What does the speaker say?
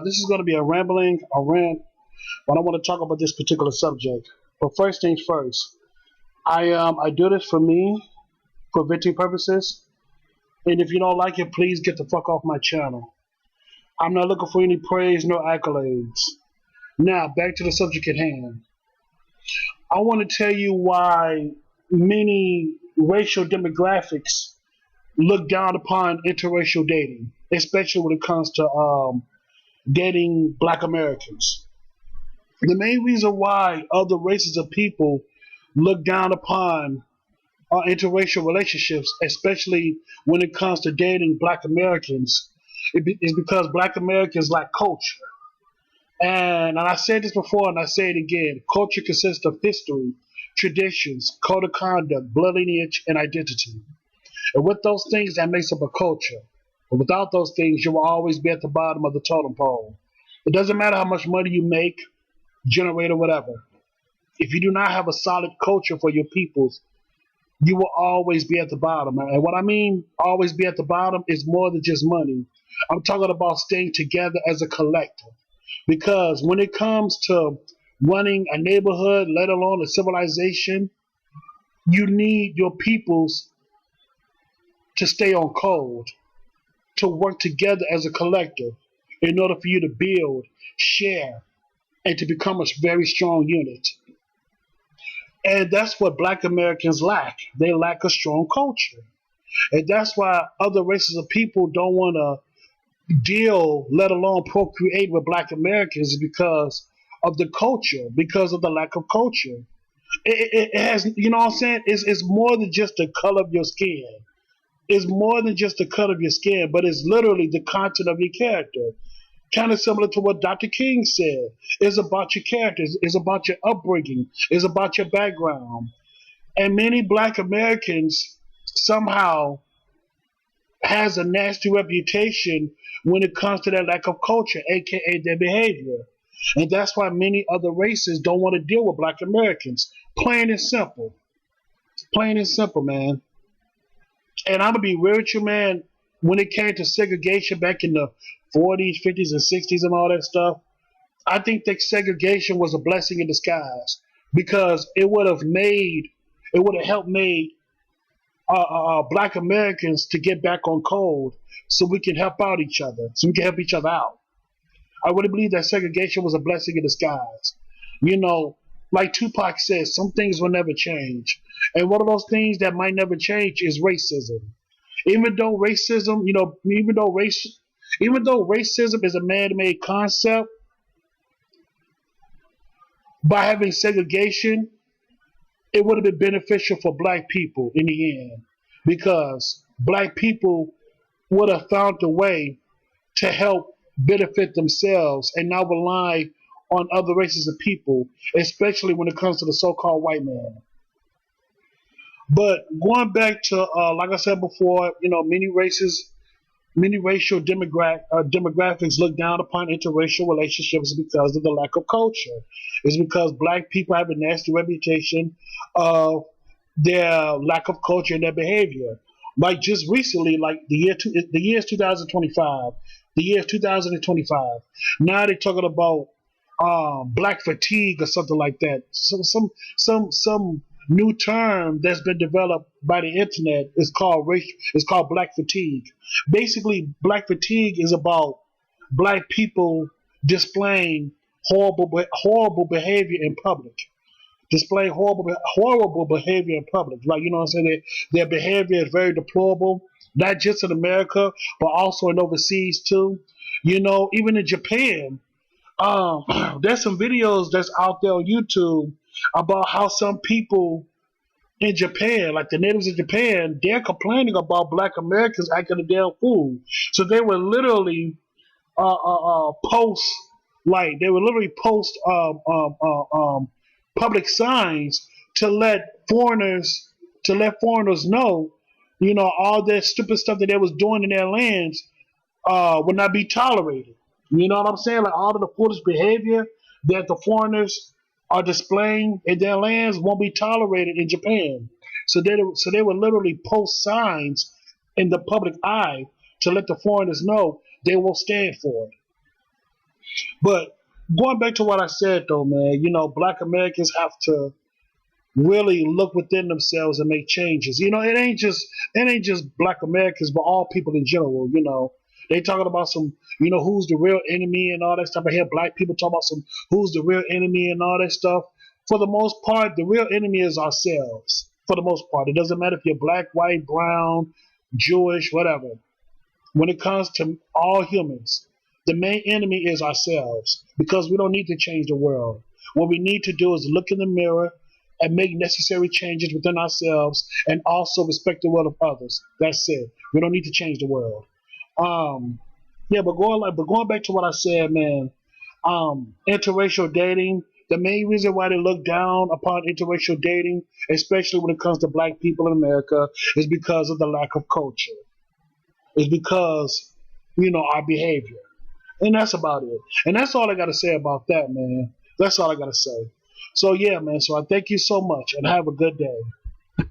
This is going to be a rant, but I want to talk about this particular subject. But first things first, I do this for me, for venting purposes. And if you don't like it, please get the fuck off my channel. I'm not looking for any praise, no accolades. Now, back to the subject at hand. I want to tell you why many racial demographics look down upon interracial dating, especially when it comes to dating black Americans. The main reason why other races of people look down upon interracial relationships, especially when it comes to dating black Americans, is because black Americans lack culture. And I said this before and I say it again, culture consists of history, traditions, code of conduct, blood lineage, and identity. And with those things, that makes up a culture. But without those things, you will always be at the bottom of the totem pole. It doesn't matter how much money you make, generate, or whatever. If you do not have a solid culture for your peoples, you will always be at the bottom. And what I mean, always be at the bottom, is more than just money. I'm talking about staying together as a collective. Because when it comes to running a neighborhood, let alone a civilization, you need your peoples to stay on code, to work together as a collective in order for you to build, share, and to become a very strong unit. And that's what black Americans lack. They lack a strong culture. And that's why other races of people don't want to deal, let alone procreate with black Americans, is because of the culture, because of the lack of culture. It has, you know what I'm saying? It's more than just the color of your skin. It's more than just the cut of your skin, but it's literally the content of your character. Kind of similar to what Dr. King said. It's about your characters. It's about your upbringing. It's about your background. And many black Americans somehow has a nasty reputation when it comes to that lack of culture, aka their behavior. And that's why many other races don't want to deal with black Americans. Plain and simple. Plain and simple, man. And I'm going to be real with you, man, when it came to segregation back in the 40s, 50s, and 60s and all that stuff, I think that segregation was a blessing in disguise, because it would have helped made black Americans to get back on code so we can help out each other, so we can help each other out. I really believe that segregation was a blessing in disguise. You know, like Tupac says, some things will never change. And one of those things that might never change is racism. Even though racism, even though racism is a man-made concept, by having segregation, it would have been beneficial for black people in the end, because black people would have found a way to help benefit themselves and not rely on other races of people, especially when it comes to the so-called white man. But going back to, like I said before, many racial demographics look down upon interracial relationships because of the lack of culture. It's because black people have a nasty reputation of their lack of culture and their behavior. Like just recently, like the year is 2025, the year is 2025. Now they're talking about black fatigue or something like that. Some new term that's been developed by the internet is called black fatigue. Basically, black fatigue is about black people displaying horrible behavior in public. Displaying horrible behavior in public. Like, you know what I'm saying? Their behavior is very deplorable, not just in America, but also in overseas too. Even in Japan, there's some videos that's out there on YouTube about how some people in Japan, like the natives of Japan, they're complaining about black Americans acting a damn fool. So they would literally post, public signs to let foreigners know, all that stupid stuff that they was doing in their lands would not be tolerated. You know what I'm saying? Like all of the foolish behavior that the foreigners are displaying in their lands won't be tolerated in Japan. So they would literally post signs in the public eye to let the foreigners know they will stand for it. But going back to what I said though, man, Black Americans have to really look within themselves and make changes. It ain't just Black Americans, but all people in general. They talking about some, who's the real enemy and all that stuff. I hear Black people talk about some who's the real enemy and all that stuff. For the most part, the real enemy is ourselves. For the most part, it doesn't matter if you're black, white, brown, Jewish, whatever. When it comes to all humans, the main enemy is ourselves because we don't need to change the world. What we need to do is look in the mirror and make necessary changes within ourselves and also respect the will of others. That's it. We don't need to change the world. Um, yeah, but going back to what I said, man, interracial dating. The main reason why they look down upon interracial dating, especially when it comes to black people in America, is because of the lack of culture. It's because, our behavior. And that's about it. And that's all I got to say about that, man. That's all I got to say. So, yeah, man. So I thank you so much and have a good day.